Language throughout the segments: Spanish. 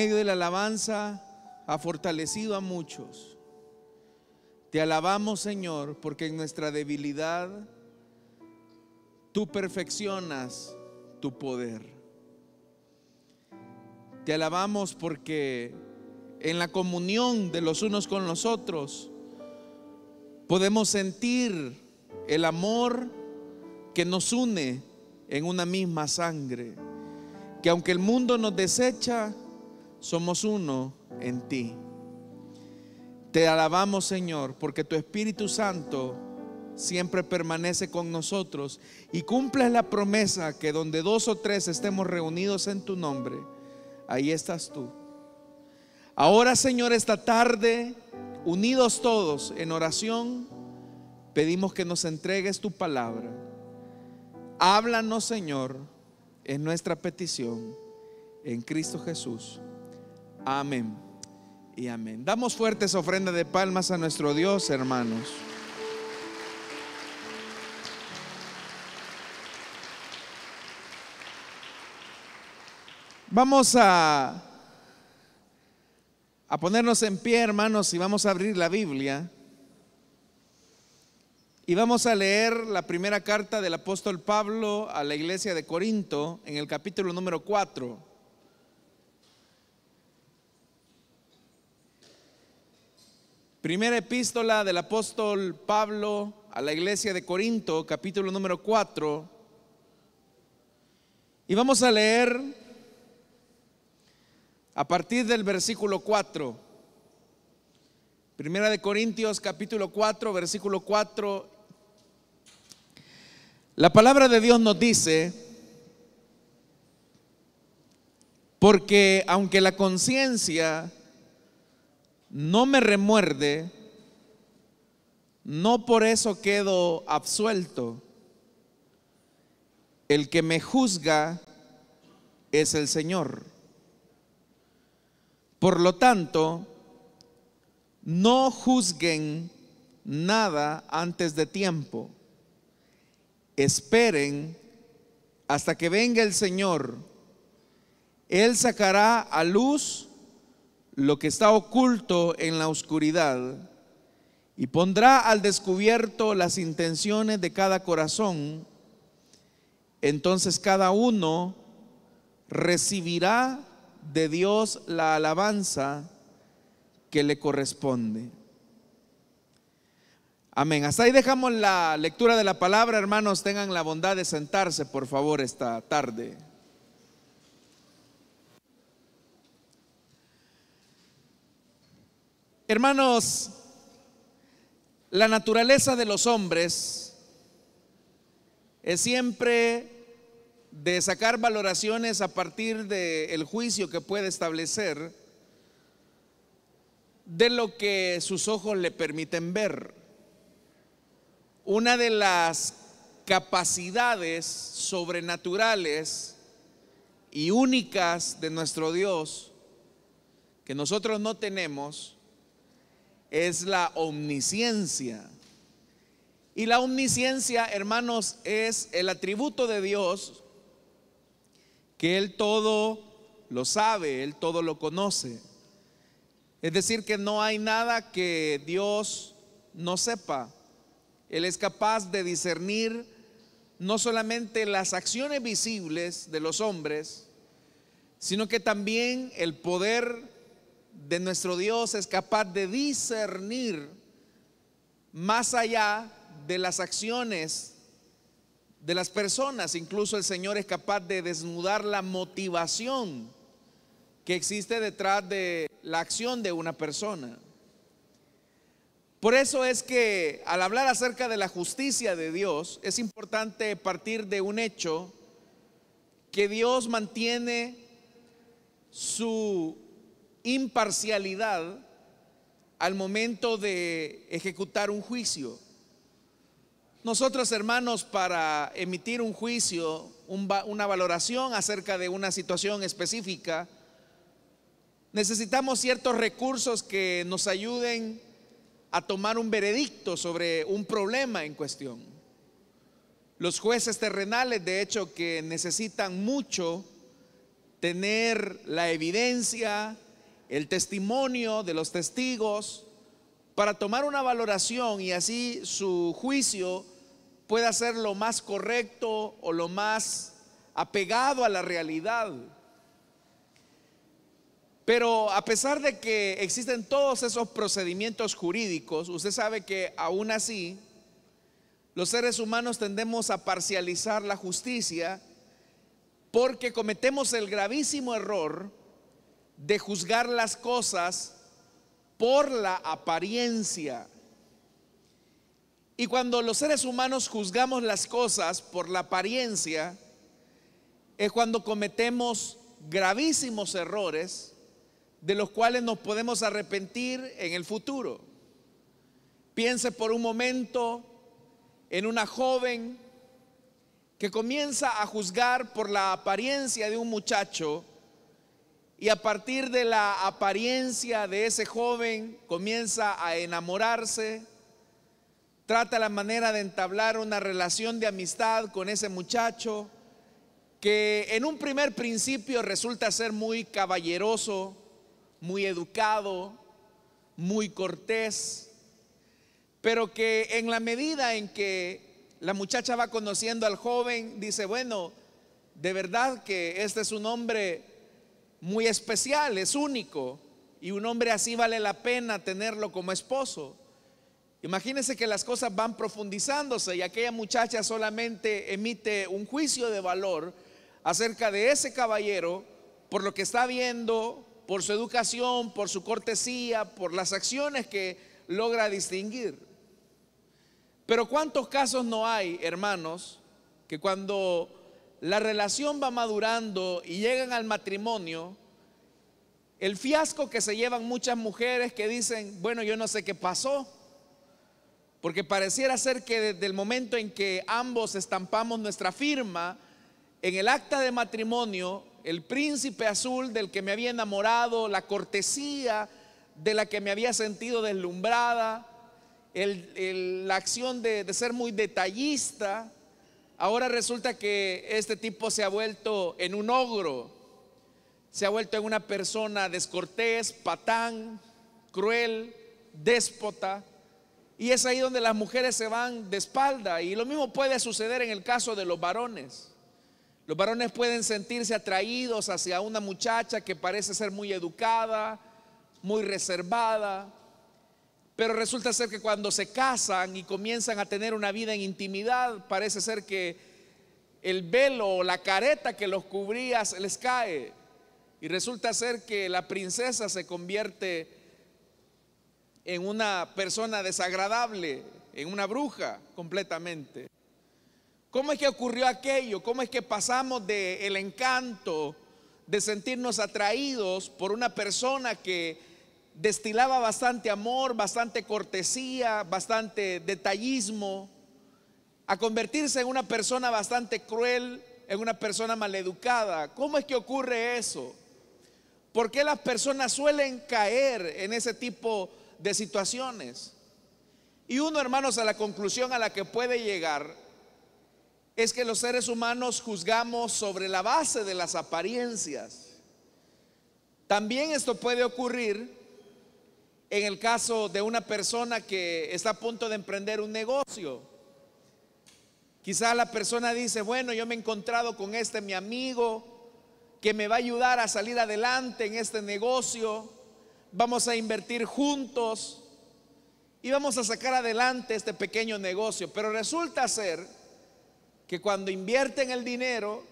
medio de la alabanza ha fortalecido a muchos. Te alabamos, Señor, porque en nuestra debilidad tú perfeccionas tu poder. Te alabamos porque en la comunión de los unos con los otros podemos sentir el amor que nos une en una misma sangre, que aunque el mundo nos desecha, somos uno en ti. Te alabamos, Señor, porque tu Espíritu Santo siempre permanece con nosotros y cumples la promesa que donde 2 o 3 estemos reunidos en tu nombre, ahí estás tú. Ahora, Señor, esta tarde, unidos todos en oración, pedimos que nos entregues tu palabra. Háblanos, Señor, en nuestra petición, en Cristo Jesús. Amén y amén. Damos fuertes ofrendas de palmas a nuestro Dios, hermanos. Vamos a ponernos en pie, hermanos, y vamos a abrir la Biblia. Y vamos a leer la primera carta del apóstol Pablo a la iglesia de Corinto, en el capítulo número 4. Primera epístola del apóstol Pablo a la iglesia de Corinto, capítulo número 4. Y vamos a leer a partir del versículo 4. Primera de Corintios, capítulo 4, versículo 4. La palabra de Dios nos dice: porque aunque la conciencia no me remuerde, no por eso quedo absuelto. El que me juzga es el Señor. Por lo tanto, no juzguen nada antes de tiempo. Esperen hasta que venga el Señor. Él sacará a luz lo que está oculto en la oscuridad y pondrá al descubierto las intenciones de cada corazón. Entonces cada uno recibirá de Dios la alabanza que le corresponde. Amén. Hasta ahí dejamos la lectura de la palabra, hermanos. Tengan la bondad de sentarse, por favor, esta tarde. Hermanos, la naturaleza de los hombres es siempre de sacar valoraciones a partir del juicio que puede establecer de lo que sus ojos le permiten ver. Una de las capacidades sobrenaturales y únicas de nuestro Dios que nosotros no tenemos es la omnisciencia. Y la omnisciencia, hermanos, es el atributo de Dios, que Él todo lo sabe, Él todo lo conoce. Es decir, que no hay nada que Dios no sepa. Él es capaz de discernir no solamente las acciones visibles de los hombres, sino que también el poder de nuestro Dios es capaz de discernir más allá de las acciones de las personas. Incluso el Señor es capaz de desnudar la motivación que existe detrás de la acción de una persona. Por eso es que al hablar acerca de la justicia de Dios, es importante partir de un hecho: que Dios mantiene su imparcialidad al momento de ejecutar un juicio. Nosotros, hermanos, para emitir un juicio, una valoración acerca de una situación específica, necesitamos ciertos recursos que nos ayuden a tomar un veredicto sobre un problema en cuestión. Los jueces terrenales, de hecho, que necesitan mucho tener la evidencia, el testimonio de los testigos para tomar una valoración y así su juicio pueda ser lo más correcto o lo más apegado a la realidad. Pero a pesar de que existen todos esos procedimientos jurídicos, usted sabe que aún así los seres humanos tendemos a parcializar la justicia porque cometemos el gravísimo error de juzgar las cosas por la apariencia. Y cuando los seres humanos juzgamos las cosas por la apariencia, es cuando cometemos gravísimos errores de los cuales nos podemos arrepentir en el futuro. Piense por un momento en una joven que comienza a juzgar por la apariencia de un muchacho y a partir de la apariencia de ese joven comienza a enamorarse, trata la manera de entablar una relación de amistad con ese muchacho que en un primer principio resulta ser muy caballeroso, muy educado, muy cortés, pero que en la medida en que la muchacha va conociendo al joven, dice, bueno, de verdad que este es un hombre muy especial, es único, y un hombre así vale la pena tenerlo como esposo. Imagínense que las cosas van profundizándose y aquella muchacha solamente emite un juicio de valor acerca de ese caballero por lo que está viendo, por su educación, por su cortesía, por las acciones que logra distinguir. Pero ¿cuántos casos no hay, hermanos, que cuando la relación va madurando y llegan al matrimonio, el fiasco que se llevan muchas mujeres que dicen, bueno, yo no sé qué pasó, porque pareciera ser que desde el momento en que ambos estampamos nuestra firma en el acta de matrimonio, el príncipe azul del que me había enamorado, la cortesía de la que me había sentido deslumbrada, la acción de ser muy detallista, ahora resulta que este tipo se ha vuelto en un ogro, se ha vuelto en una persona descortés, patán, cruel, déspota. Y es ahí donde las mujeres se van de espalda. Y lo mismo puede suceder en el caso de los varones. Los varones pueden sentirse atraídos hacia una muchacha que parece ser muy educada, muy reservada, pero resulta ser que cuando se casan y comienzan a tener una vida en intimidad, parece ser que el velo o la careta que los cubría se les cae y resulta ser que la princesa se convierte en una persona desagradable, en una bruja completamente. ¿Cómo es que ocurrió aquello? ¿Cómo es que pasamos del encanto de sentirnos atraídos por una persona que destilaba bastante amor, bastante cortesía, bastante detallismo, a convertirse en una persona bastante cruel, en una persona maleducada? ¿Cómo es que ocurre eso? ¿Por qué las personas suelen caer en ese tipo de situaciones? Y uno, hermanos, a la conclusión a la que puede llegar es que los seres humanos juzgamos sobre la base de las apariencias. También esto puede ocurrir en el caso de una persona que está a punto de emprender un negocio. Quizá la persona dice, bueno, yo me he encontrado con mi amigo que me va a ayudar a salir adelante en este negocio, vamos a invertir juntos y vamos a sacar adelante este pequeño negocio. Pero resulta ser que cuando invierten el dinero,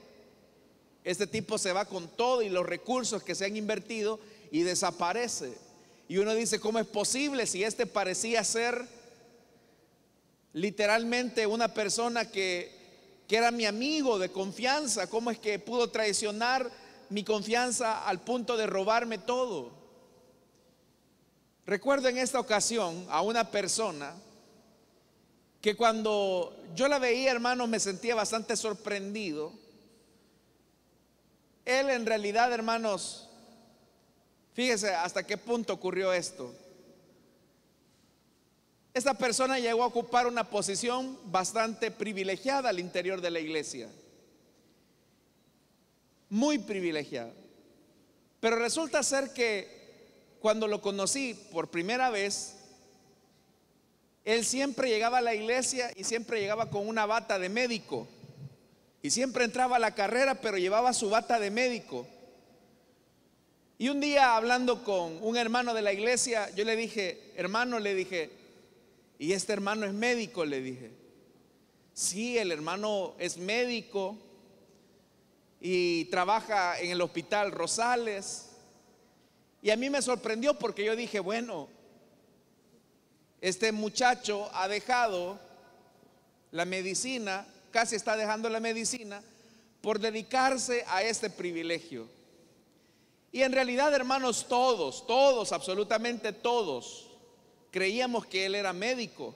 este tipo se va con todo y los recursos que se han invertido y desaparece. Y uno dice, ¿cómo es posible si este parecía ser literalmente una persona que era mi amigo de confianza? ¿Cómo es que pudo traicionar mi confianza al punto de robarme todo? Recuerdo en esta ocasión a una persona que cuando yo la veía, hermanos, me sentía bastante sorprendido. Él en realidad, hermanos, fíjese hasta qué punto ocurrió esto. Esta persona llegó a ocupar una posición bastante privilegiada al interior de la iglesia. muy privilegiado. Pero resulta ser que cuando lo conocí por primera vez, él siempre llegaba a la iglesia y siempre llegaba con una bata de médico. Y siempre entraba a la carrera, pero llevaba su bata de médico. Y un día, hablando con un hermano de la iglesia, yo le dije, hermano, le dije, ¿y este hermano es médico? Le dije, sí, el hermano es médico y trabaja en el hospital Rosales. Y a mí me sorprendió porque yo dije, bueno, este muchacho ha dejado la medicina, casi está dejando la medicina por dedicarse a este privilegio. Y en realidad, hermanos, todos, absolutamente todos, creíamos que él era médico.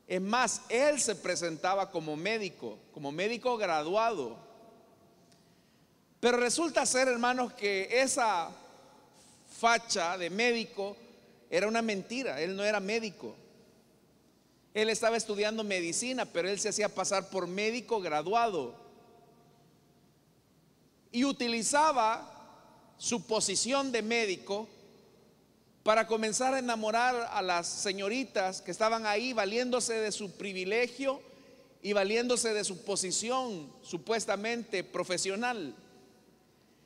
Es más, él se presentaba como médico graduado. Pero resulta ser, hermanos, que esa facha de médico era una mentira. Él no era médico. Él estaba estudiando medicina, pero él se hacía pasar por médico graduado. Y utilizaba su posición de médico para comenzar a enamorar a las señoritas que estaban ahí, valiéndose de su privilegio y valiéndose de su posición supuestamente profesional.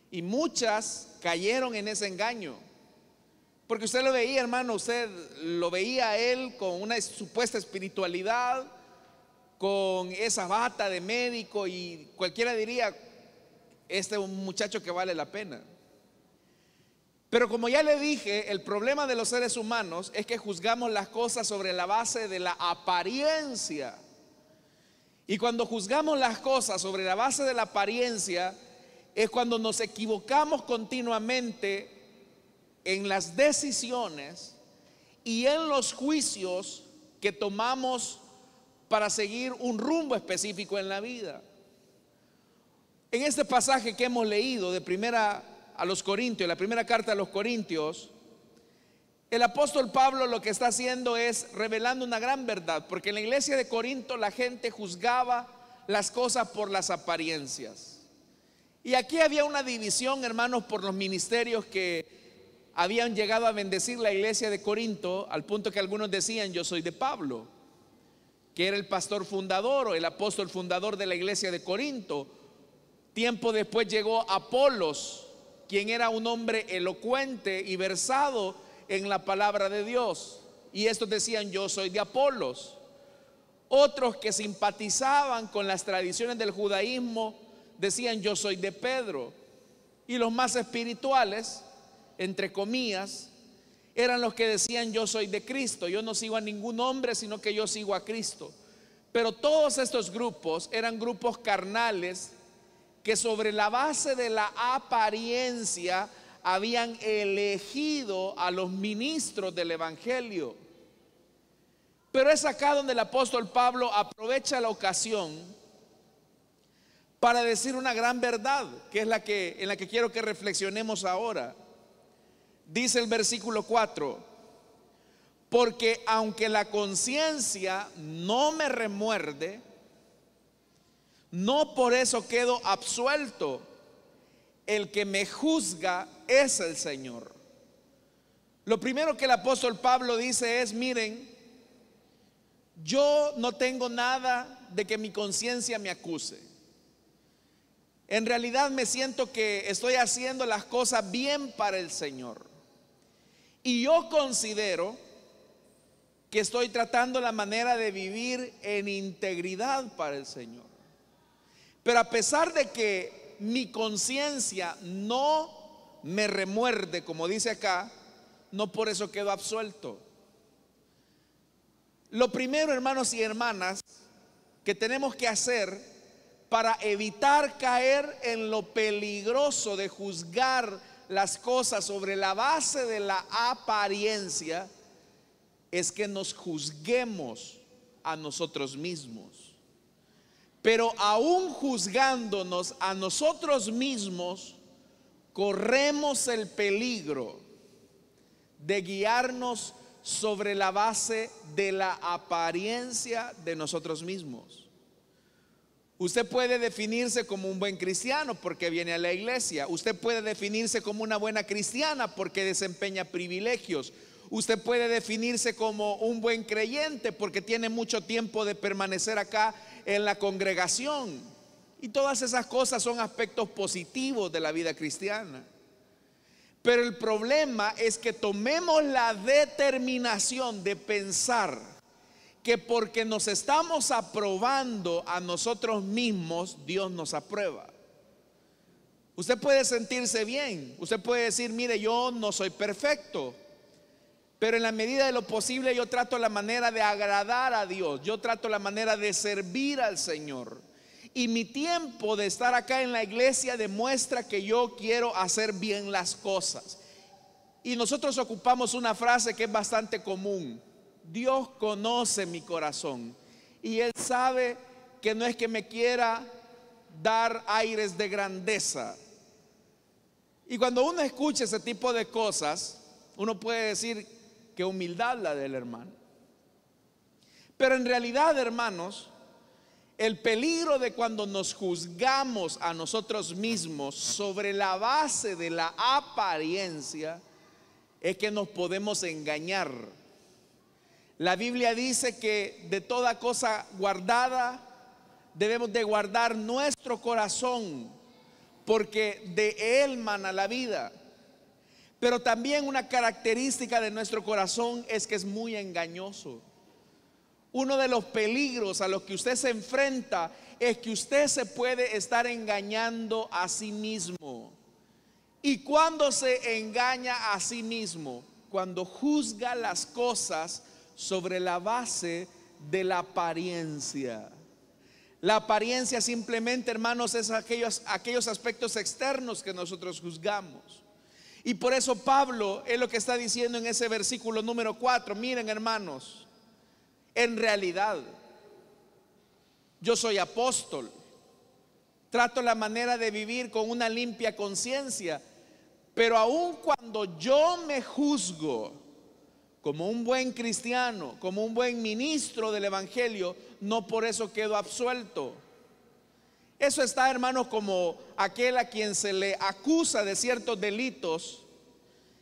Y muchas cayeron en ese engaño. Porque usted lo veía, hermano, usted lo veía a él con una supuesta espiritualidad, con esa bata de médico, y cualquiera diría, este es un muchacho que vale la pena. Pero como ya le dije, el problema de los seres humanos es que juzgamos las cosas sobre la base de la apariencia. Y cuando juzgamos las cosas sobre la base de la apariencia, es cuando nos equivocamos continuamente en las decisiones y en los juicios que tomamos para seguir un rumbo específico en la vida. En este pasaje que hemos leído de primera a los Corintios, la primera carta a los Corintios, el apóstol Pablo lo que está haciendo es revelando una gran verdad, porque en la iglesia de Corinto la gente juzgaba las cosas por las apariencias. Y aquí había una división, hermanos, por los ministerios que habían llegado a bendecir la iglesia de Corinto, al punto que algunos decían, yo soy de Pablo, que era el pastor fundador o el apóstol fundador de la iglesia de Corinto. Tiempo después llegó Apolos, quien era un hombre elocuente y versado en la palabra de Dios, y estos decían, yo soy de Apolos. Otros que simpatizaban con las tradiciones del judaísmo decían, yo soy de Pedro. Y los más espirituales, entre comillas, eran los que decían, yo soy de Cristo, yo no sigo a ningún hombre, sino que yo sigo a Cristo. Pero todos estos grupos eran grupos carnales que sobre la base de la apariencia habían elegido a los ministros del evangelio. Pero es acá donde el apóstol Pablo aprovecha la ocasión para decir una gran verdad, que es en la que quiero que reflexionemos ahora. Dice el versículo 4: porque aunque la conciencia no me remuerde, no por eso quedo absuelto. El que me juzga es el Señor. Lo primero que el apóstol Pablo dice es, miren, yo no tengo nada de que mi conciencia me acuse. En realidad me siento que estoy haciendo las cosas bien para el Señor. Y yo considero que estoy tratando la manera de vivir en integridad para el Señor. Pero a pesar de que mi conciencia no me remuerde, como dice acá, no por eso quedo absuelto. Lo primero, hermanos y hermanas, que tenemos que hacer para evitar caer en lo peligroso de juzgar las cosas sobre la base de la apariencia es que nos juzguemos a nosotros mismos. Pero aún juzgándonos a nosotros mismos, corremos el peligro de guiarnos sobre la base de la apariencia de nosotros mismos. Usted puede definirse como un buen cristiano porque viene a la iglesia. Usted puede definirse como una buena cristiana porque desempeña privilegios. Usted puede definirse como un buen creyente porque tiene mucho tiempo de permanecer acá en la congregación. Y todas esas cosas son aspectos positivos de la vida cristiana. Pero el problema es que tomemos la determinación de pensar que porque nos estamos aprobando a nosotros mismos, Dios nos aprueba. Usted puede sentirse bien, usted puede decir, mire, yo no soy perfecto, pero en la medida de lo posible yo trato la manera de agradar a Dios, yo trato la manera de servir al Señor. Y mi tiempo de estar acá en la iglesia demuestra que yo quiero hacer bien las cosas. Y nosotros ocupamos una frase que es bastante común: Dios conoce mi corazón y Él sabe que no es que me quiera dar aires de grandeza. Y cuando uno escucha ese tipo de cosas, uno puede decir que humildad la del hermano. Pero en realidad, hermanos, el peligro de cuando nos juzgamos a nosotros mismos sobre la base de la apariencia es que nos podemos engañar. La Biblia dice que de toda cosa guardada debemos de guardar nuestro corazón, porque de él mana la vida. Pero también una característica de nuestro corazón es que es muy engañoso. Uno de los peligros a los que usted se enfrenta es que usted se puede estar engañando a sí mismo. ¿Y cuando se engaña a sí mismo? Cuando juzga las cosas sobre la base de la apariencia. La apariencia simplemente, hermanos, es aquellos aspectos externos que nosotros juzgamos. Y por eso Pablo es lo que está diciendo en ese versículo número 4. Miren, hermanos, en realidad yo soy apóstol, trato la manera de vivir con una limpia conciencia, pero aun cuando yo me juzgo como un buen cristiano, como un buen ministro del evangelio, no por eso quedo absuelto. Eso está, hermanos, como aquel a quien se le acusa de ciertos delitos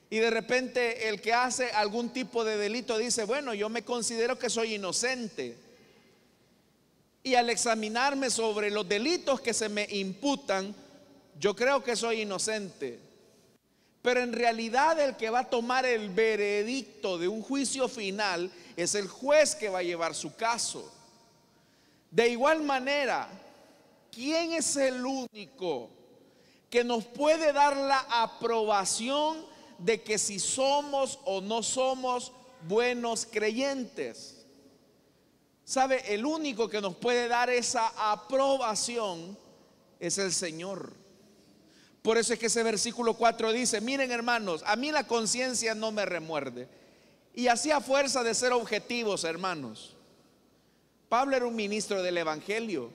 y de repente el que hace algún tipo de delito dice, bueno, yo me considero que soy inocente. Y al examinarme sobre los delitos que se me imputan, yo creo que soy inocente. Pero en realidad el que va a tomar el veredicto de un juicio final es el juez que va a llevar su caso. De igual manera, ¿quién es el único que nos puede dar la aprobación de que si somos o no somos buenos creyentes? ¿Sabe? El único que nos puede dar esa aprobación es el Señor. Por eso es que ese versículo 4 dice, miren, hermanos, a mí la conciencia no me remuerde. Y así, a fuerza de ser objetivos, hermanos, Pablo era un ministro del evangelio.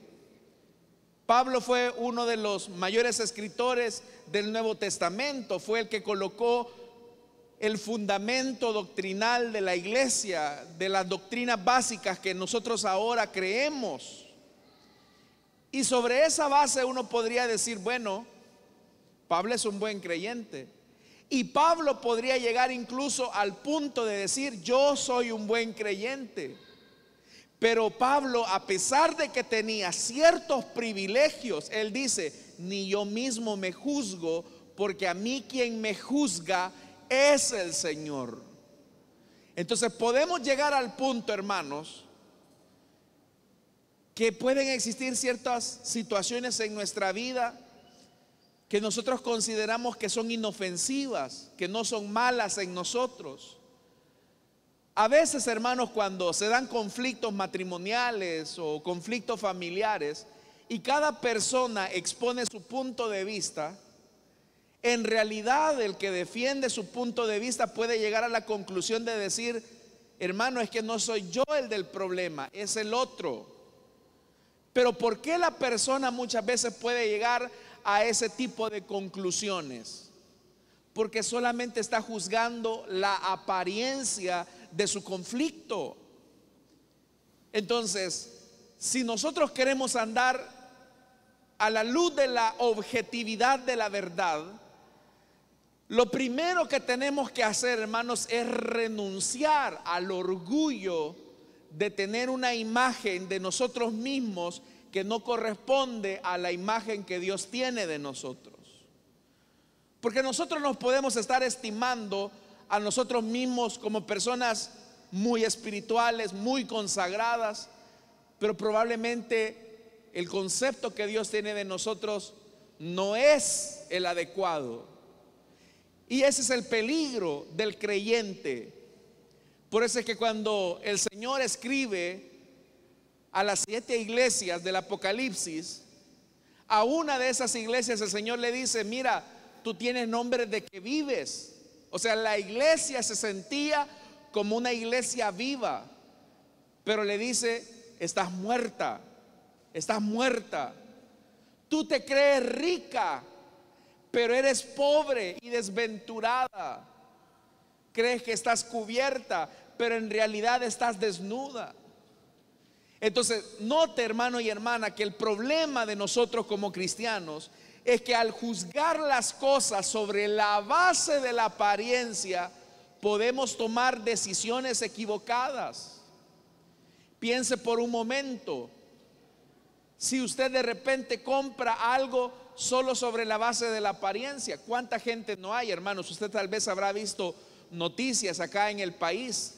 Pablo fue uno de los mayores escritores del Nuevo Testamento. Fue el que colocó el fundamento doctrinal de la iglesia, de las doctrinas básicas que nosotros ahora creemos. Y sobre esa base uno podría decir, bueno, Pablo es un buen creyente. Y Pablo podría llegar incluso al punto de decir, yo soy un buen creyente. Pero Pablo, a pesar de que tenía ciertos privilegios, él dice, ni yo mismo me juzgo, porque a mí quien me juzga es el Señor. Entonces podemos llegar al punto, hermanos, que pueden existir ciertas situaciones en nuestra vida que nosotros consideramos que son inofensivas, que no son malas en nosotros. A veces, hermanos, cuando se dan conflictos matrimoniales o conflictos familiares y cada persona expone su punto de vista, en realidad el que defiende su punto de vista puede llegar a la conclusión de decir, hermano, es que no soy yo el del problema, es el otro. Pero ¿por qué la persona muchas veces puede llegar a ese tipo de conclusiones? Porque solamente está juzgando la apariencia de su conflicto. Entonces, si nosotros queremos andar a la luz de la objetividad de la verdad, lo primero que tenemos que hacer, hermanos, es renunciar al orgullo de tener una imagen de nosotros mismos que no corresponde a la imagen que Dios tiene de nosotros. Porque nosotros nos podemos estar estimando a nosotros mismos como personas muy espirituales, muy consagradas, pero probablemente el concepto que Dios tiene de nosotros no es el adecuado. Y ese es el peligro del creyente. Por eso es que cuando el Señor escribe a las 7 iglesias del Apocalipsis, a una de esas iglesias el Señor le dice: mira, tú tienes nombre de que vives. O sea, la iglesia se sentía como una iglesia viva, pero le dice: estás muerta, estás muerta. Tú te crees rica, pero eres pobre y desventurada. Crees que estás cubierta, pero en realidad estás desnuda. Entonces, note, hermano y hermana, que el problema de nosotros como cristianos es que al juzgar las cosas sobre la base de la apariencia, podemos tomar decisiones equivocadas. Piense por un momento, si usted de repente compra algo solo sobre la base de la apariencia, ¿cuánta gente no hay, hermanos? Usted tal vez habrá visto noticias acá en el país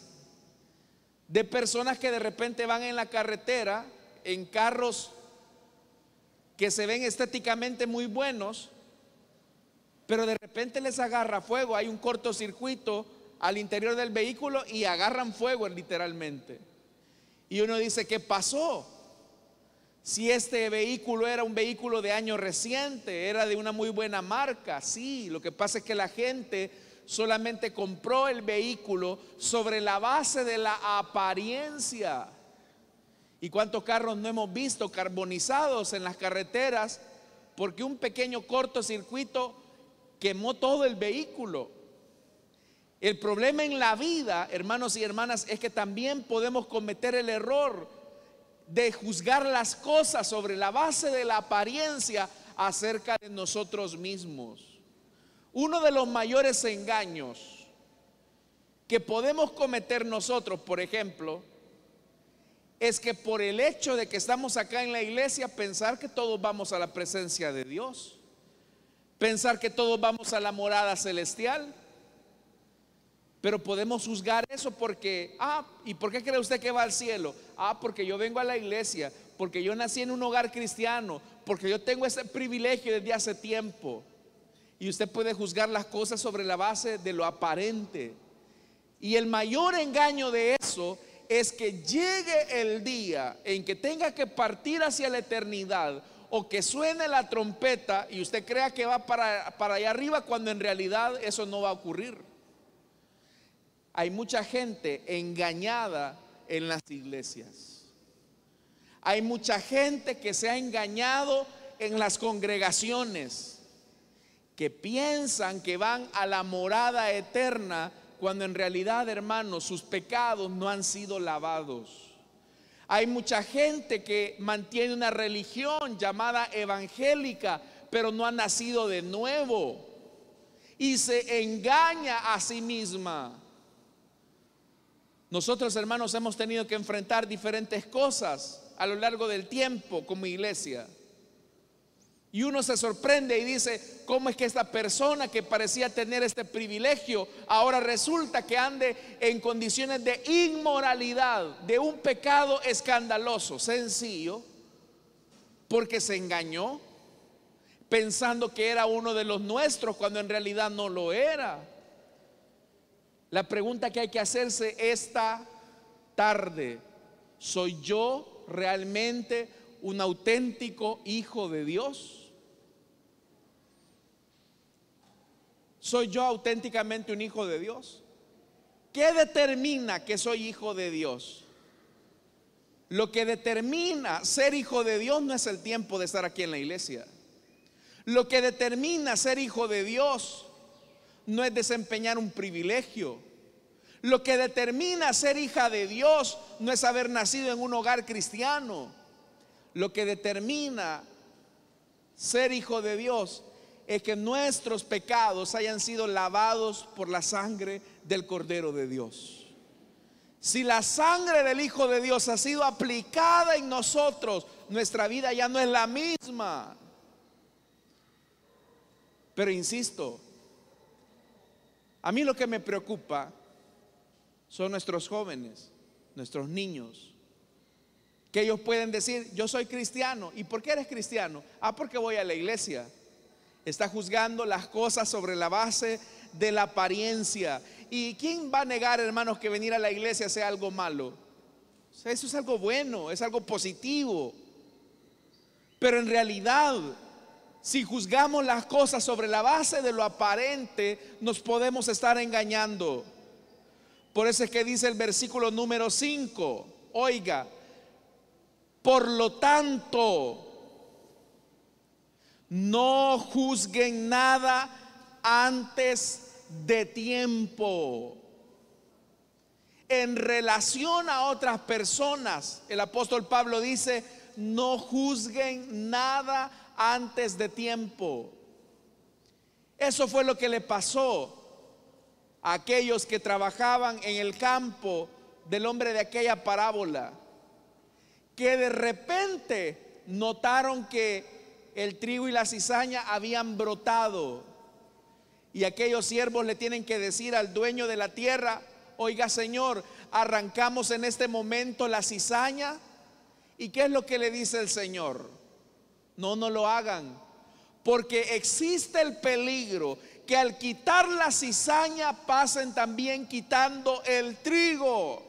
de personas que de repente van en la carretera en carros que se ven estéticamente muy buenos, pero de repente les agarra fuego. Hay un cortocircuito al interior del vehículo y agarran fuego literalmente. Y uno dice: ¿qué pasó? Si este vehículo era un vehículo de año reciente, era de una muy buena marca. Sí, lo que pasa es que la gente solamente compró el vehículo sobre la base de la apariencia. ¿Y cuántos carros no hemos visto carbonizados en las carreteras porque un pequeño cortocircuito quemó todo el vehículo? El problema en la vida, hermanos y hermanas, es que también podemos cometer el error de juzgar las cosas sobre la base de la apariencia acerca de nosotros mismos. Uno de los mayores engaños que podemos cometer nosotros, por ejemplo, es que por el hecho de que estamos acá en la iglesia, pensar que todos vamos a la presencia de Dios, pensar que todos vamos a la morada celestial. Pero podemos juzgar eso porque, ¿y por qué cree usted que va al cielo? Porque yo vengo a la iglesia, porque yo nací en un hogar cristiano, porque yo tengo ese privilegio desde hace tiempo. Y usted puede juzgar las cosas sobre la base de lo aparente. Y el mayor engaño de eso es que llegue el día en que tenga que partir hacia la eternidad, o que suene la trompeta y usted crea que va para allá arriba, cuando en realidad eso no va a ocurrir. Hay mucha gente engañada en las iglesias. Hay mucha gente que se ha engañado en las congregaciones, que piensan que van a la morada eterna, cuando en realidad, hermanos, sus pecados no han sido lavados. Hay mucha gente que mantiene una religión llamada evangélica, pero no ha nacido de nuevo y se engaña a sí misma. Nosotros, hermanos, hemos tenido que enfrentar diferentes cosas a lo largo del tiempo como iglesia. Y uno se sorprende y dice: ¿cómo es que esta persona que parecía tener este privilegio ahora resulta que ande en condiciones de inmoralidad, de un pecado escandaloso? Sencillo, porque se engañó pensando que era uno de los nuestros, cuando en realidad no lo era. La pregunta que hay que hacerse esta tarde: ¿soy yo realmente un auténtico hijo de Dios? ¿Soy yo auténticamente un hijo de Dios? ¿Qué determina que soy hijo de Dios? Lo que determina ser hijo de Dios no es el tiempo de estar aquí en la iglesia. Lo que determina ser hijo de Dios no es desempeñar un privilegio. Lo que determina ser hija de Dios no es haber nacido en un hogar cristiano. Lo que determina ser hijo de Dios es que nuestros pecados hayan sido lavados por la sangre del Cordero de Dios. Si la sangre del Hijo de Dios ha sido aplicada en nosotros, nuestra vida ya no es la misma. Pero insisto, a mí lo que me preocupa son nuestros jóvenes, nuestros niños, que ellos pueden decir: yo soy cristiano. ¿Y por qué eres cristiano? Porque voy a la iglesia. Está juzgando las cosas sobre la base de la apariencia. ¿Y quién va a negar, hermanos, que venir a la iglesia sea algo malo? O sea, eso es algo bueno, es algo positivo. Pero en realidad, si juzgamos las cosas sobre la base de lo aparente, nos podemos estar engañando. Por eso es que dice el versículo número 5, oiga: por lo tanto, no juzguen nada antes de tiempo. En relación a otras personas, el apóstol Pablo dice: no juzguen nada antes de tiempo. Eso fue lo que le pasó a aquellos que trabajaban en el campo del hombre de aquella parábola, que de repente notaron que el trigo y la cizaña habían brotado, y aquellos siervos le tienen que decir al dueño de la tierra: oiga, señor, arrancamos en este momento la cizaña. ¿Y qué es lo que le dice el Señor? No lo hagan, porque existe el peligro que al quitar la cizaña pasen también quitando el trigo.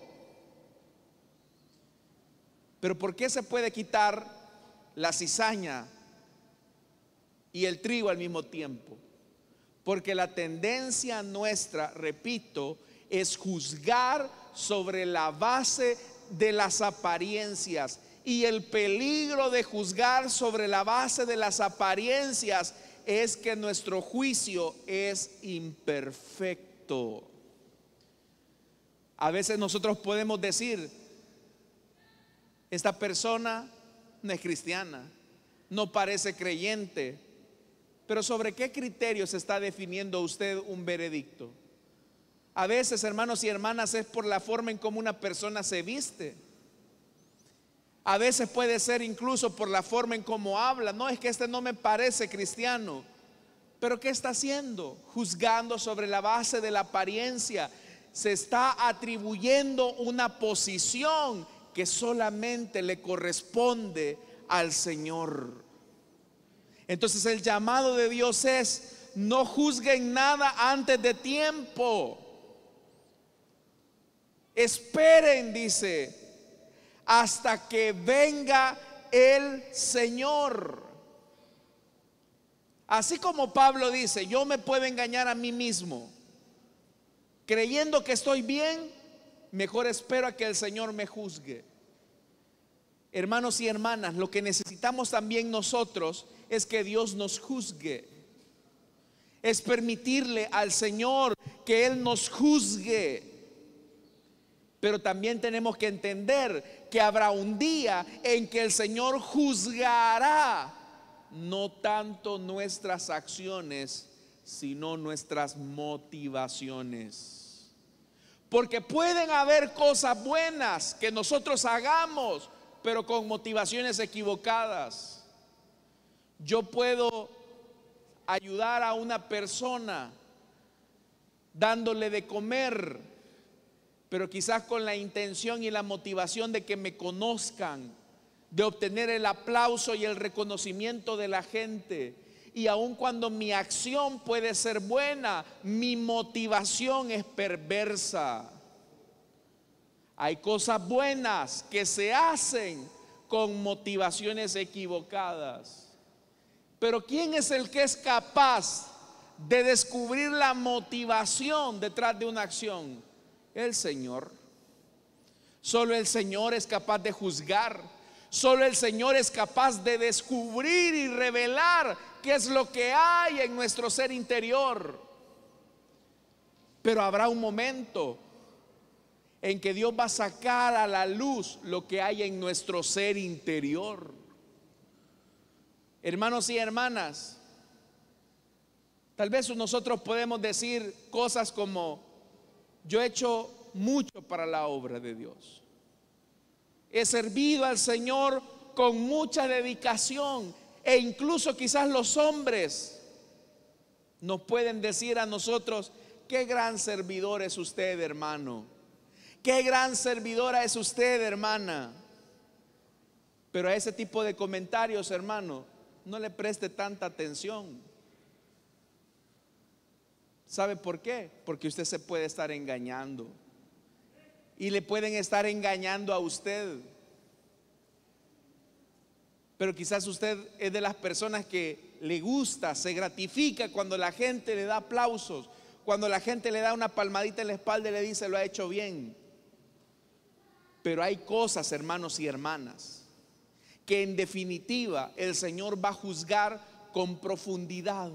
Pero ¿por qué se puede quitar la cizaña y el trigo al mismo tiempo? Porque la tendencia nuestra, repito, es juzgar sobre la base de las apariencias. Y el peligro de juzgar sobre la base de las apariencias es que nuestro juicio es imperfecto. A veces nosotros podemos decir: esta persona no es cristiana, no parece creyente. Pero ¿sobre qué criterio se está definiendo usted un veredicto? A veces, hermanos y hermanas, es por la forma en cómo una persona se viste. A veces puede ser incluso por la forma en cómo habla. No, es que este no me parece cristiano. Pero ¿qué está haciendo? Juzgando sobre la base de la apariencia. Se está atribuyendo una posición que solamente le corresponde al Señor. Entonces el llamado de Dios es: no juzguen nada antes de tiempo. Esperen, dice, hasta que venga el Señor. Así como Pablo dice: yo me puedo engañar a mí mismo creyendo que estoy bien, mejor espero a que el Señor me juzgue. Hermanos y hermanas, lo que necesitamos también nosotros es que Dios nos juzgue. Es permitirle al Señor que Él nos juzgue. Pero también tenemos que entender que habrá un día en que el Señor juzgará no tanto nuestras acciones, sino nuestras motivaciones. Porque pueden haber cosas buenas que nosotros hagamos, pero con motivaciones equivocadas. Yo puedo ayudar a una persona dándole de comer, pero quizás con la intención y la motivación de que me conozcan, de obtener el aplauso y el reconocimiento de la gente. Y aun cuando mi acción puede ser buena, mi motivación es perversa. Hay cosas buenas que se hacen con motivaciones equivocadas. Pero ¿quién es el que es capaz de descubrir la motivación detrás de una acción? El Señor. Solo el Señor es capaz de juzgar. Solo el Señor es capaz de descubrir y revelar qué es lo que hay en nuestro ser interior. Pero habrá un momento en que Dios va a sacar a la luz lo que hay en nuestro ser interior. Hermanos y hermanas, tal vez nosotros podemos decir cosas como: yo he hecho mucho para la obra de Dios, he servido al Señor con mucha dedicación, e incluso quizás los hombres nos pueden decir a nosotros: qué gran servidor es usted, hermano, qué gran servidora es usted, hermana. Pero a ese tipo de comentarios, hermano, no le preste tanta atención. ¿Sabe por qué? Porque usted se puede estar engañando, y le pueden estar engañando a usted. Pero quizás usted es de las personas que le gusta, se gratifica cuando la gente le da aplausos, cuando la gente le da una palmadita en la espalda y le dice: lo ha hecho bien. Pero hay cosas, hermanos y hermanas, que en definitiva el Señor va a juzgar con profundidad.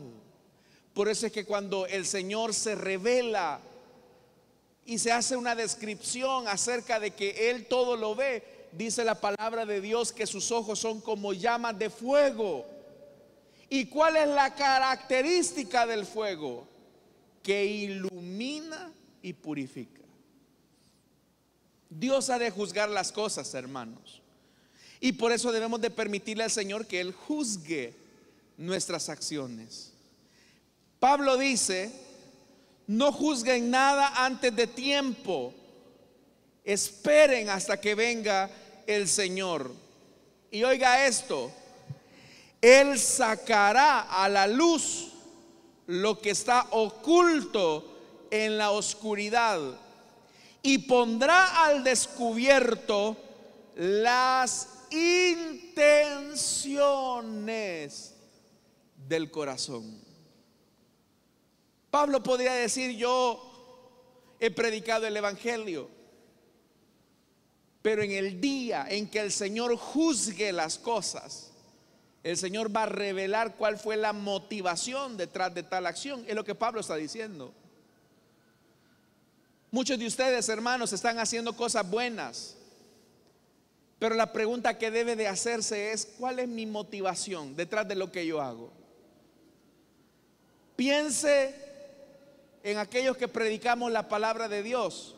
Por eso es que cuando el Señor se revela y se hace una descripción acerca de que Él todo lo ve, dice la palabra de Dios que sus ojos son como llamas de fuego. ¿Y cuál es la característica del fuego? Que ilumina y purifica. Dios ha de juzgar las cosas, hermanos, y por eso debemos de permitirle al Señor que Él juzgue nuestras acciones. Pablo dice: no juzguen nada antes de tiempo, esperen hasta que venga el Señor. Y oiga esto: Él sacará a la luz lo que está oculto en la oscuridad, y pondrá al descubierto las intenciones del corazón. Pablo podría decir: yo he predicado el evangelio, pero en el día en que el Señor juzgue las cosas, el Señor va a revelar cuál fue la motivación detrás de tal acción. Es lo que Pablo está diciendo. Muchos de ustedes, hermanos, están haciendo cosas buenas, pero la pregunta que debe de hacerse es: ¿cuál es mi motivación detrás de lo que yo hago? Piense en aquellos que predicamos la palabra de Dios,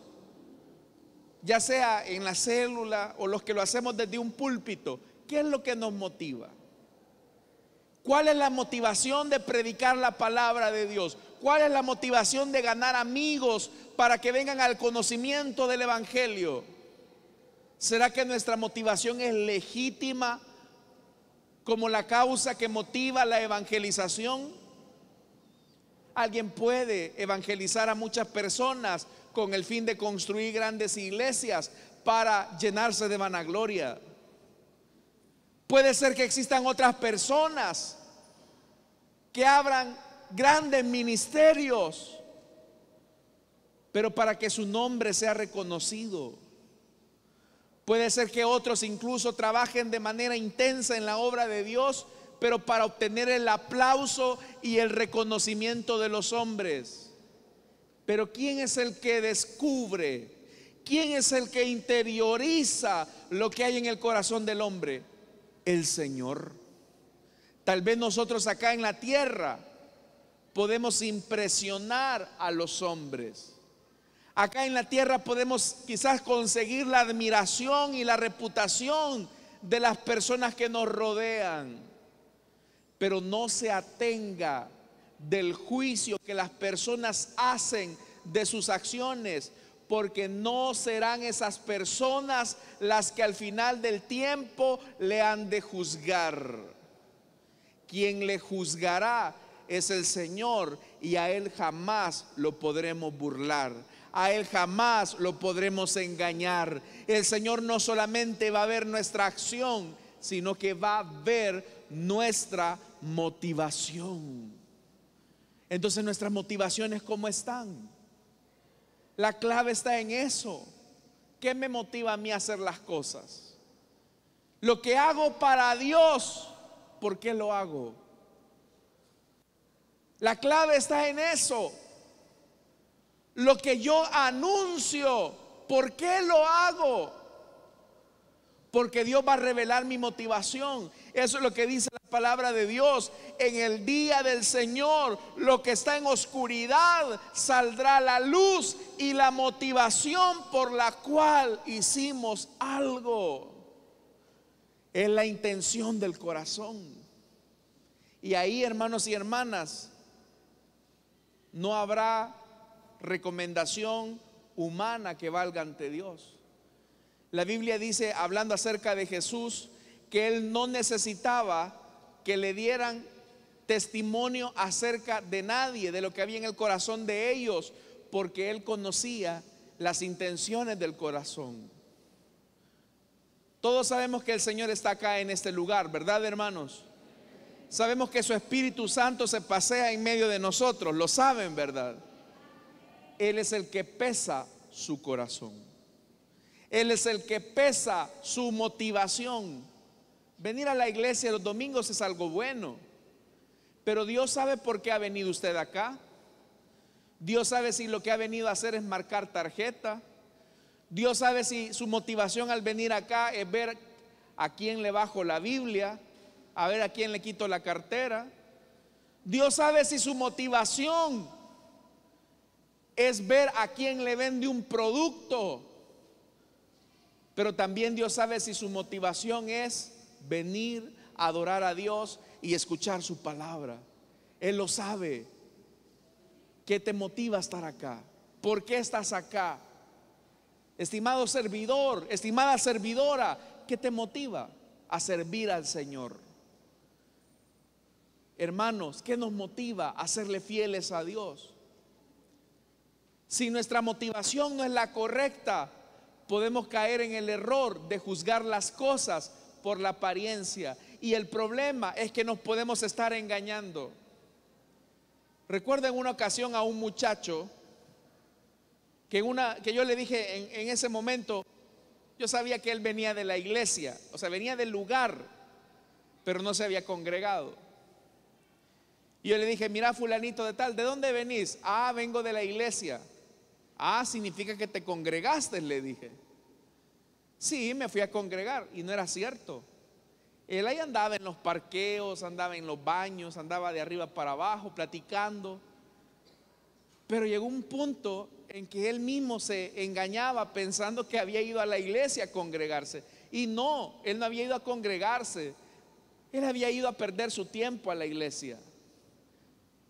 ya sea en la célula o los que lo hacemos desde un púlpito. ¿Qué es lo que nos motiva? ¿Cuál es la motivación de predicar la palabra de Dios? ¿Cuál es la motivación de ganar amigos para que vengan al conocimiento del evangelio? ¿Será que nuestra motivación es legítima como la causa que motiva la evangelización? Alguien puede evangelizar a muchas personas con el fin de construir grandes iglesias para llenarse de vanagloria. Puede ser que existan otras personas que abran grandes ministerios, pero para que su nombre sea reconocido. Puede ser que otros incluso trabajen de manera intensa en la obra de Dios, pero para obtener el aplauso y el reconocimiento de los hombres. Pero ¿quién es el que descubre? ¿Quién es el que interioriza lo que hay en el corazón del hombre? El Señor. Tal vez nosotros acá en la tierra podemos impresionar a los hombres. Acá en la tierra podemos quizás conseguir la admiración y la reputación de las personas que nos rodean. Pero no se atenga del juicio que las personas hacen de sus acciones, porque no serán esas personas las que al final del tiempo le han de juzgar. Quien le juzgará es el Señor, y a Él jamás lo podremos burlar, a Él jamás lo podremos engañar. El Señor no solamente va a ver nuestra acción, sino que va a ver nuestra motivación. Entonces, nuestras motivaciones, ¿cómo están? La clave está en eso. ¿Qué me motiva a mí a hacer las cosas? Lo que hago para Dios, ¿por qué lo hago? La clave está en eso. Lo que yo anuncio, ¿por qué lo hago? porque Dios va a revelar mi motivación. Eso es lo que dice la palabra de Dios. En el día del Señor, lo que está en oscuridad saldrá a la luz, y la motivación por la cual hicimos algo es la intención del corazón. Y ahí, hermanos y hermanas, no habrá recomendación humana que valga ante Dios. La Biblia dice, hablando acerca de Jesús, que Él no necesitaba que le dieran testimonio acerca de nadie, de lo que había en el corazón de ellos, porque Él conocía las intenciones del corazón. Todos sabemos que el Señor está acá en este lugar, ¿verdad, hermanos? Sabemos que su Espíritu Santo se pasea en medio de nosotros, lo saben, ¿verdad? Él es el que pesa su corazón. Él es el que pesa su motivación. Venir a la iglesia los domingos es algo bueno, pero Dios sabe por qué ha venido usted acá. Dios sabe si lo que ha venido a hacer es marcar tarjeta. Dios sabe si su motivación al venir acá es ver a quién le bajo la Biblia, a ver a quién le quito la cartera. Dios sabe si su motivación es ver a quién le vende un producto. Pero también Dios sabe si su motivación es venir a adorar a Dios y escuchar su palabra. Él lo sabe. ¿Qué te motiva a estar acá? ¿Por qué estás acá? Estimado servidor, estimada servidora, ¿qué te motiva a servir al Señor? Hermanos, ¿qué nos motiva a serle fieles a Dios? Si nuestra motivación no es la correcta, podemos caer en el error de juzgar las cosas por la apariencia, y el problema es que nos podemos estar engañando. Recuerdo en una ocasión a un muchacho que yo le dije en ese momento, yo sabía que él venía de la iglesia, o sea, venía del lugar, pero no se había congregado. Y yo le dije, mira, fulanito de tal, ¿de dónde venís? Ah, vengo de la iglesia. Ah, significa que te congregaste, le dije. Sí, me fui a congregar, y no era cierto. Él ahí andaba en los parqueos, andaba en los baños, andaba de arriba para abajo platicando. Pero llegó un punto en que él mismo se engañaba pensando que había ido a la iglesia a congregarse. Y no, él no había ido a congregarse. Él había ido a perder su tiempo a la iglesia.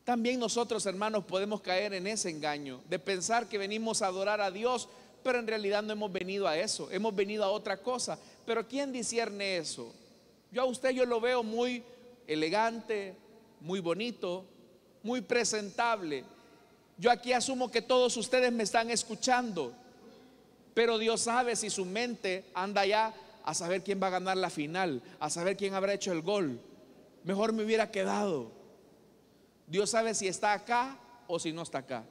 También nosotros, hermanos, podemos caer en ese engaño de pensar que venimos a adorar a Dios, pero en realidad no hemos venido a eso, hemos venido a otra cosa. Pero ¿quién discierne eso? Yo a usted yo lo veo muy elegante, muy bonito, muy presentable. Yo aquí asumo que todos ustedes me están escuchando, pero Dios sabe si su mente anda ya a saber quién va a ganar la final, a saber quién habrá hecho el gol. Mejor me hubiera quedado. Dios sabe si está acá o si no está acá.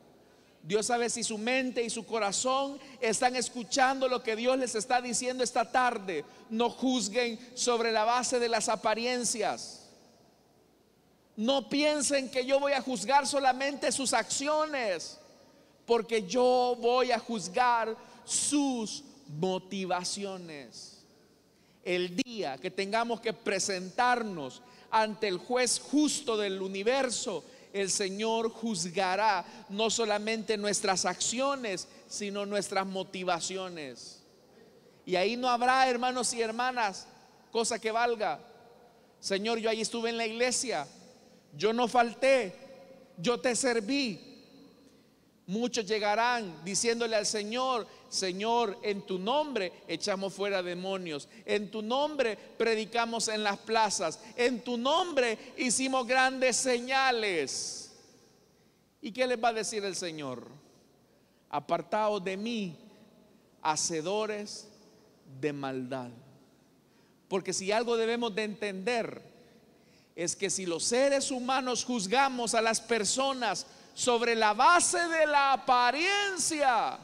Dios sabe si su mente y su corazón están escuchando lo que Dios les está diciendo esta tarde. No juzguen sobre la base de las apariencias. No piensen que yo voy a juzgar solamente sus acciones, porque yo voy a juzgar sus motivaciones. El día que tengamos que presentarnos ante el juez justo del universo, el Señor juzgará no solamente nuestras acciones, sino nuestras motivaciones. Y ahí no habrá, hermanos y hermanas, cosa que valga. Señor, yo ahí estuve en la iglesia, yo no falté, yo te serví. Muchos llegarán diciéndole al Señor: Señor, en tu nombre echamos fuera demonios, en tu nombre predicamos en las plazas, en tu nombre hicimos grandes señales. ¿Y qué les va a decir el Señor? Apartaos de mí, hacedores de maldad. Porque si algo debemos de entender es que si los seres humanos juzgamos a las personas sobre la base de la apariencia,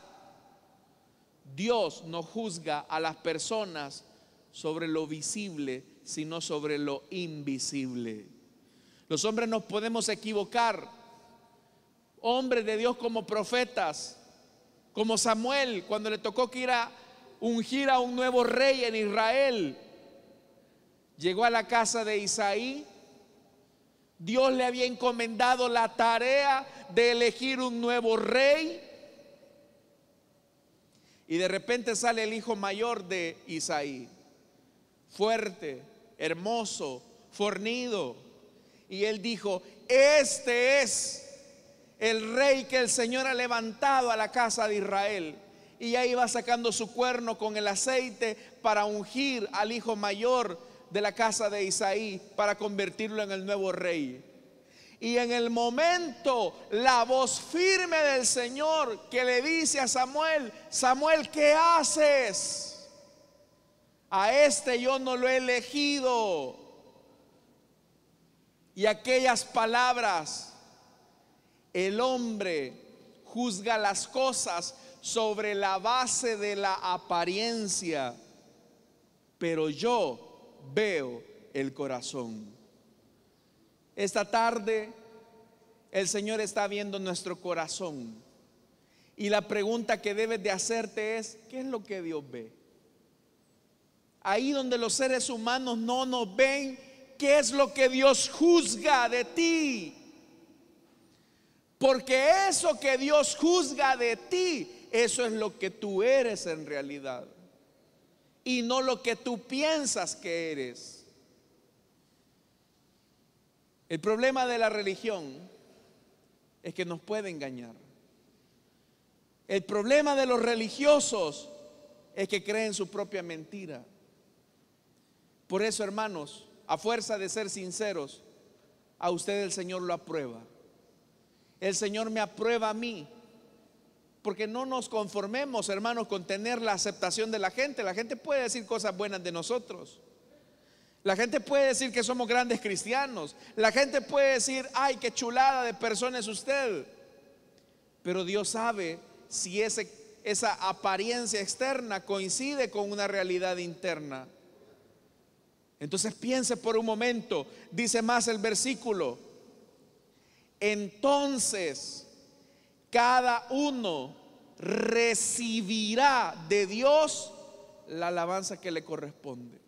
Dios no juzga a las personas sobre lo visible, sino sobre lo invisible. Los hombres nos podemos equivocar. Hombres de Dios como profetas, como Samuel, cuando le tocó que ir a ungir a un nuevo rey en Israel. Llegó a la casa de Isaí. Dios le había encomendado la tarea de elegir un nuevo rey. Y de repente sale el hijo mayor de Isaí, fuerte, hermoso, fornido. Y él dijo: este es el rey que el Señor ha levantado a la casa de Israel. Y ya iba sacando su cuerno con el aceite para ungir al hijo mayor de la casa de Isaí, para convertirlo en el nuevo rey. Y en el momento, la voz firme del Señor que le dice a Samuel: Samuel, ¿qué haces? A este yo no lo he elegido. Y aquellas palabras: el hombre juzga las cosas sobre la base de la apariencia, pero yo veo el corazón. Esta tarde el Señor está viendo nuestro corazón, y la pregunta que debes de hacerte es: ¿qué es lo que Dios ve? Ahí donde los seres humanos no nos ven, ¿qué es lo que Dios juzga de ti? Porque eso que Dios juzga de ti, eso es lo que tú eres en realidad, y no lo que tú piensas que eres. El problema de la religión es que nos puede engañar. El problema de los religiosos es que creen su propia mentira. Por eso, hermanos, a fuerza de ser sinceros, a usted el Señor lo aprueba. El Señor me aprueba a mí, porque no nos conformemos, hermanos, con tener la aceptación de la gente. La gente puede decir cosas buenas de nosotros. La gente puede decir que somos grandes cristianos. La gente puede decir: ay, qué chulada de persona es usted. Pero Dios sabe si esa apariencia externa coincide con una realidad interna. Entonces piense por un momento. Dice más el versículo: entonces cada uno recibirá de Dios la alabanza que le corresponde.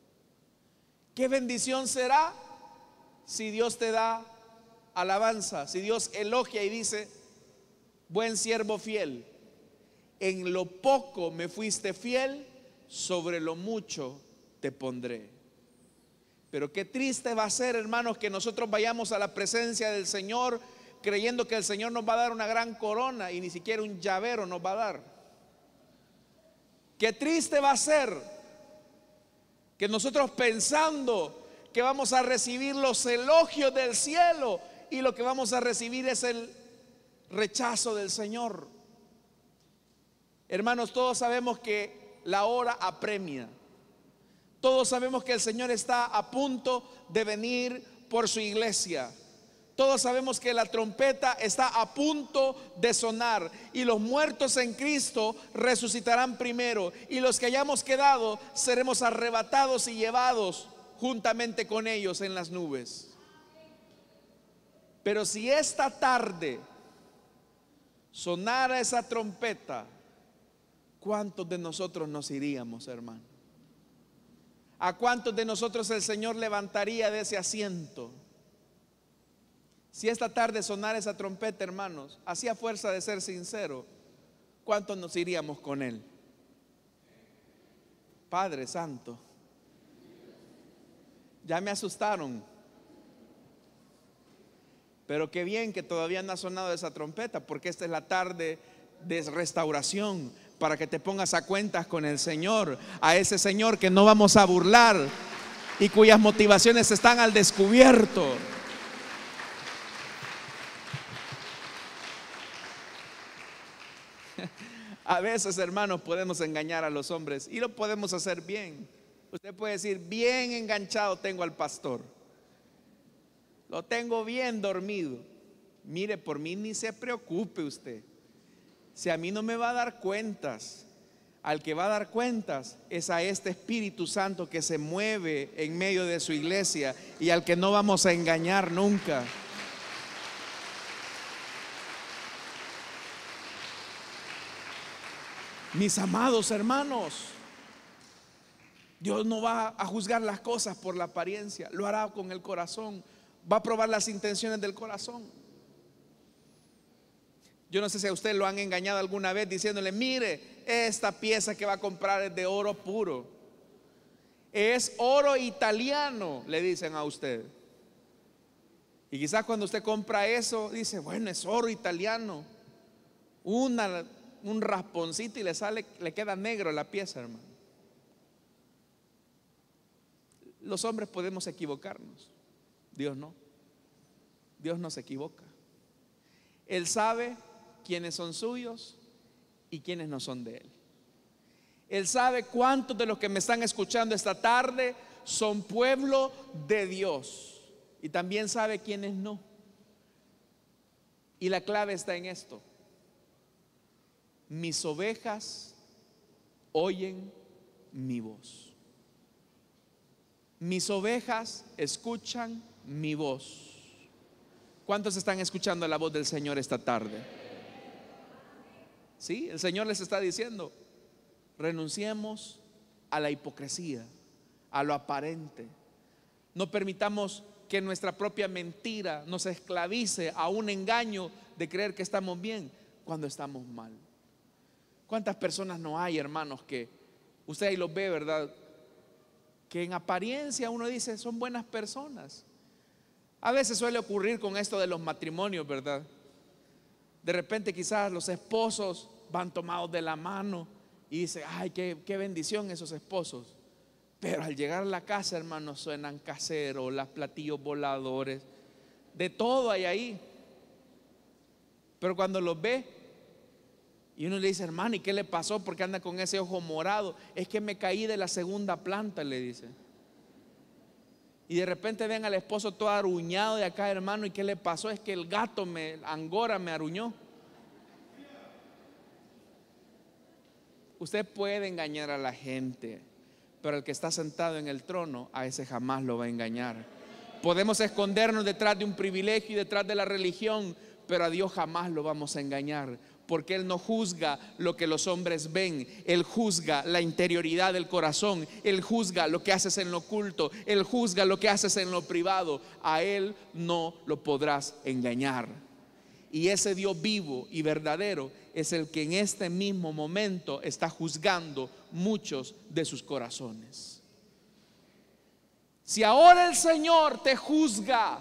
¿Qué bendición será si Dios te da alabanza? Si Dios elogia y dice: buen siervo fiel, en lo poco me fuiste fiel, sobre lo mucho te pondré. Pero qué triste va a ser, hermanos, que nosotros vayamos a la presencia del Señor creyendo que el Señor nos va a dar una gran corona y ni siquiera un llavero nos va a dar. Qué triste va a ser que nosotros, pensando que vamos a recibir los elogios del cielo, y lo que vamos a recibir es el rechazo del Señor. Hermanos, todos sabemos que la hora apremia. Todos sabemos que el Señor está a punto de venir por su iglesia. Todos sabemos que la trompeta está a punto de sonar, y los muertos en Cristo resucitarán primero, y los que hayamos quedado seremos arrebatados y llevados juntamente con ellos en las nubes. Pero si esta tarde sonara esa trompeta, ¿cuántos de nosotros nos iríamos, hermano? ¿A cuántos de nosotros el Señor levantaría de ese asiento? Si esta tarde sonara esa trompeta, hermanos, así a fuerza de ser sincero, ¿cuántos nos iríamos con Él? Padre Santo, ya me asustaron. Pero qué bien que todavía no ha sonado esa trompeta, porque esta es la tarde de restauración, para que te pongas a cuentas con el Señor, a ese Señor que no vamos a burlar y cuyas motivaciones están al descubierto. A veces, hermanos, podemos engañar a los hombres, y lo podemos hacer bien. Usted puede decir: bien enganchado tengo al pastor, lo tengo bien dormido. Mire, por mí ni se preocupe usted. Si a mí no me va a dar cuentas, al que va a dar cuentas es a este Espíritu Santo que se mueve en medio de su iglesia, y al que no vamos a engañar nunca. Mis amados hermanos, Dios no va a juzgar las cosas por la apariencia, lo hará con el corazón, va a probar las intenciones del corazón. Yo no sé si a usted lo han engañado alguna vez diciéndole: mire, esta pieza que va a comprar es de oro puro, es oro italiano, le dicen a usted. Y quizás cuando usted compra eso, dice: bueno, es oro italiano. Un rasponcito y le queda negro la pieza, hermano. Los hombres podemos equivocarnos, Dios no. Dios no se equivoca. Él sabe quiénes son suyos y quiénes no son de Él. Él sabe cuántos de los que me están escuchando esta tarde son pueblo de Dios, y también sabe quiénes no. Y la clave está en esto: mis ovejas oyen mi voz. Mis ovejas escuchan mi voz. ¿Cuántos están escuchando la voz del Señor esta tarde? Sí, el Señor les está diciendo: renunciemos a la hipocresía, a lo aparente. No permitamos que nuestra propia mentira nos esclavice a un engaño de creer que estamos bien cuando estamos mal. ¿Cuántas personas no hay, hermanos, que usted ahí los ve, verdad? Que en apariencia uno dice son buenas personas. A veces suele ocurrir con esto de los matrimonios, ¿verdad? De repente quizás los esposos van tomados de la mano y dice: ay, qué bendición esos esposos. Pero al llegar a la casa, hermanos, suenan caseros, las platillos voladores, de todo hay ahí. Pero cuando los ve y uno le dice: hermano, ¿y qué le pasó? ¿Por qué anda con ese ojo morado? Es que me caí de la segunda planta, le dice. Y de repente ven al esposo todo aruñado de acá: hermano, ¿y qué le pasó? Es que el gato angora me aruñó. Usted puede engañar a la gente, pero el que está sentado en el trono, a ese jamás lo va a engañar. Podemos escondernos detrás de un privilegio y detrás de la religión, pero a Dios jamás lo vamos a engañar, porque Él no juzga lo que los hombres ven. Él juzga la interioridad del corazón. Él juzga lo que haces en lo oculto. Él juzga lo que haces en lo privado. A Él no lo podrás engañar. Y ese Dios vivo y verdadero es el que en este mismo momento está juzgando muchos de sus corazones. Si ahora el Señor te juzga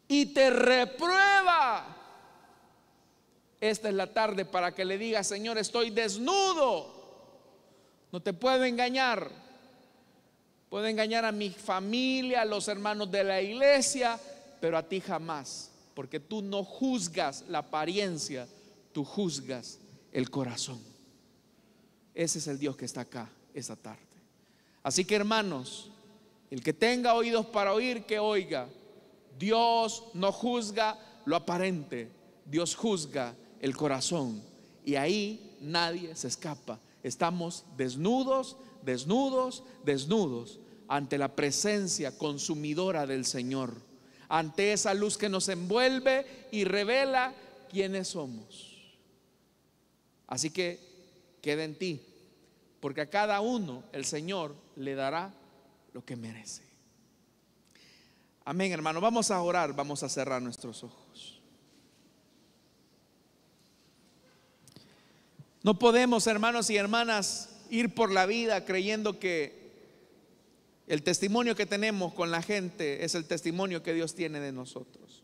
y te reprueba, esta es la tarde para que le digas: Señor, estoy desnudo, no te puedo engañar. Puedo engañar a mi familia, a los hermanos de la iglesia, pero a ti jamás, porque tú no juzgas la apariencia, tú juzgas el corazón. Ese es el Dios que está acá esta tarde. Así que, hermanos, el que tenga oídos para oír, que oiga. Dios no juzga lo aparente, Dios juzga el corazón, y ahí nadie se escapa. Estamos desnudos, desnudos, desnudos ante la presencia consumidora del Señor, ante esa luz que nos envuelve y revela quiénes somos. Así que queda en ti, porque a cada uno el Señor le dará lo que merece. Amén, hermano. Vamos a orar, vamos a cerrar nuestros ojos. No podemos, hermanos y hermanas, ir por la vida creyendo que el testimonio que tenemos con la gente es el testimonio que Dios tiene de nosotros.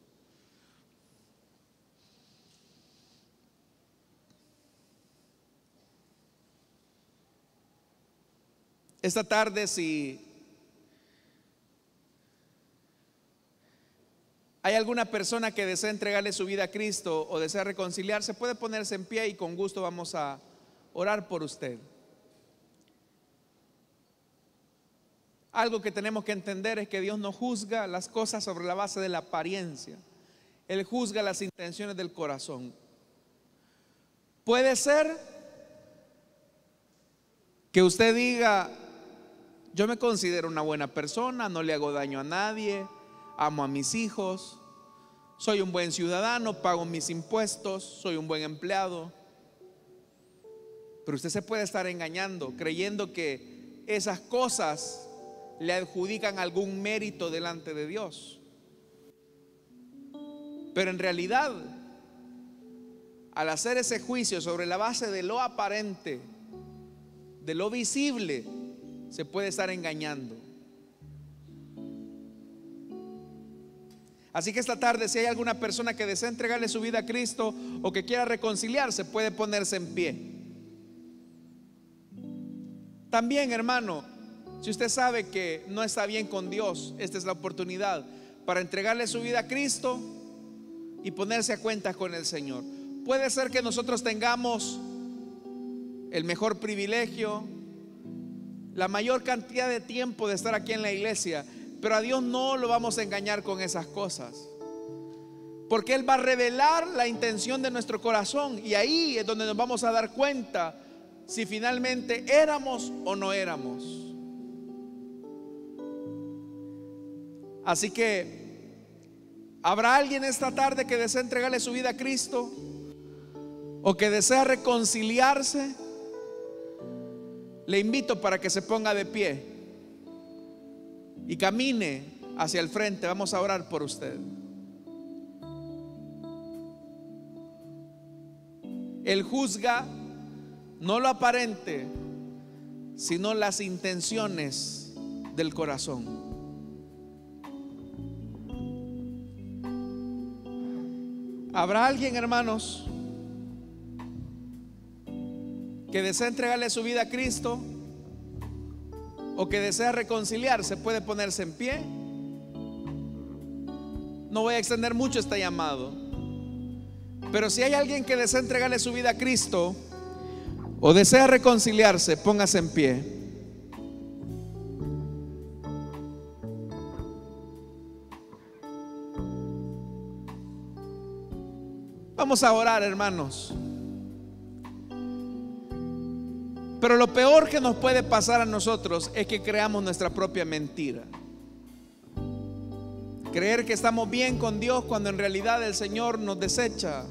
Esta tarde, si hay alguna persona que desea entregarle su vida a Cristo o desea reconciliarse, puede ponerse en pie y con gusto vamos a orar por usted. Algo que tenemos que entender es que Dios no juzga las cosas sobre la base de la apariencia. Él juzga las intenciones del corazón. Puede ser que usted diga: yo me considero una buena persona, no le hago daño a nadie, amo a mis hijos, soy un buen ciudadano, pago mis impuestos, soy un buen empleado. Pero usted se puede estar engañando, creyendo que esas cosas le adjudican algún mérito delante de Dios. Pero en realidad, al hacer ese juicio sobre la base de lo aparente, de lo visible, se puede estar engañando. Así que esta tarde, si hay alguna persona que desea entregarle su vida a Cristo o que quiera reconciliarse, puede ponerse en pie. También, hermano, si usted sabe que no está bien con Dios, esta es la oportunidad para entregarle su vida a Cristo y ponerse a cuentas con el Señor. Puede ser que nosotros tengamos el mejor privilegio, la mayor cantidad de tiempo de estar aquí en la iglesia, pero a Dios no lo vamos a engañar con esas cosas, porque Él va a revelar la intención de nuestro corazón, y ahí es donde nos vamos a dar cuenta si finalmente éramos o no éramos. Así que, ¿habrá alguien esta tarde que desea entregarle su vida a Cristo o que desea reconciliarse? Le invito para que se ponga de pie y camine hacia el frente. Vamos a orar por usted. Él juzga no lo aparente, sino las intenciones del corazón. ¿Habrá alguien, hermanos, que desea entregarle su vida a Cristo o que desea reconciliarse? Puede ponerse en pie. No voy a extender mucho este llamado, pero si hay alguien que desea entregarle su vida a Cristo o desea reconciliarse, póngase en pie. Vamos a orar, hermanos. Pero lo peor que nos puede pasar a nosotros es que creamos nuestra propia mentira. Creer que estamos bien con Dios cuando en realidad el Señor nos desecha,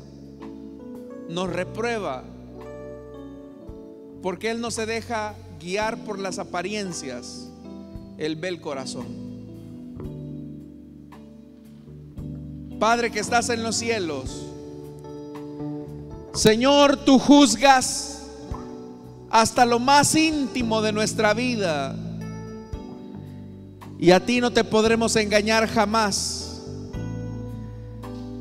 nos reprueba, porque Él no se deja guiar por las apariencias. Él ve el corazón. Padre que estás en los cielos, Señor, tú juzgas hasta lo más íntimo de nuestra vida, y a ti no te podremos engañar jamás.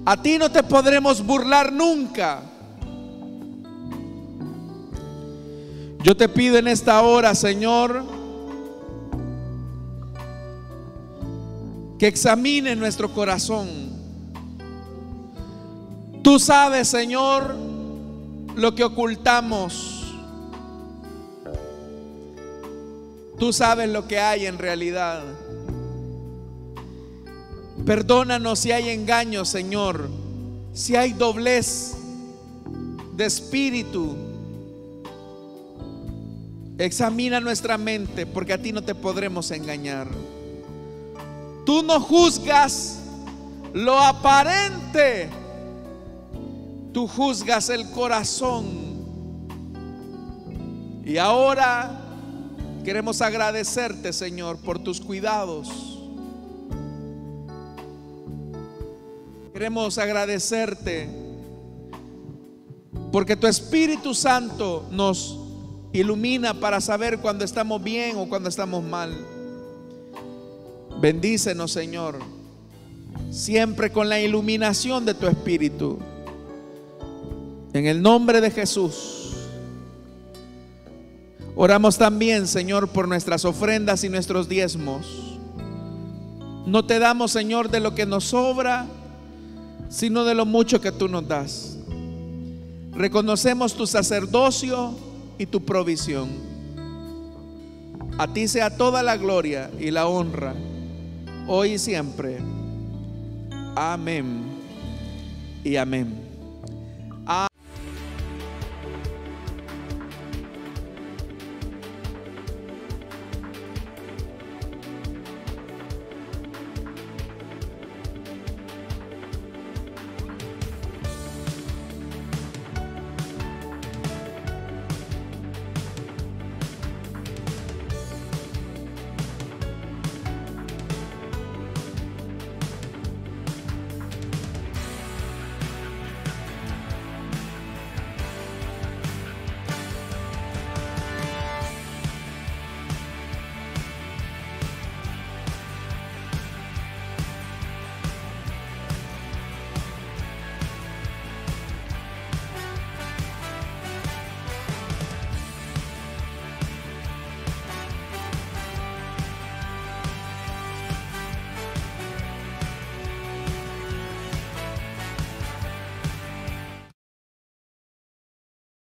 A ti no te podremos burlar nunca. Yo te pido en esta hora, Señor, que examine nuestro corazón. Tú sabes, Señor, lo que ocultamos. Tú sabes lo que hay en realidad. Perdónanos si hay engaño, Señor, si hay doblez de espíritu. Examina nuestra mente, porque a ti no te podremos engañar. Tú no juzgas lo aparente, tú juzgas el corazón. Y ahora queremos agradecerte, Señor, por tus cuidados. Queremos agradecerte porque tu Espíritu Santo nos ilumina para saber cuando estamos bien o cuando estamos mal. Bendícenos, Señor, siempre con la iluminación de tu Espíritu. En el nombre de Jesús. Oramos también, Señor, por nuestras ofrendas y nuestros diezmos. No te damos, Señor, de lo que nos sobra, sino de lo mucho que tú nos das. Reconocemos tu sacerdocio y tu provisión. A ti sea toda la gloria y la honra, hoy y siempre. Amén y amén.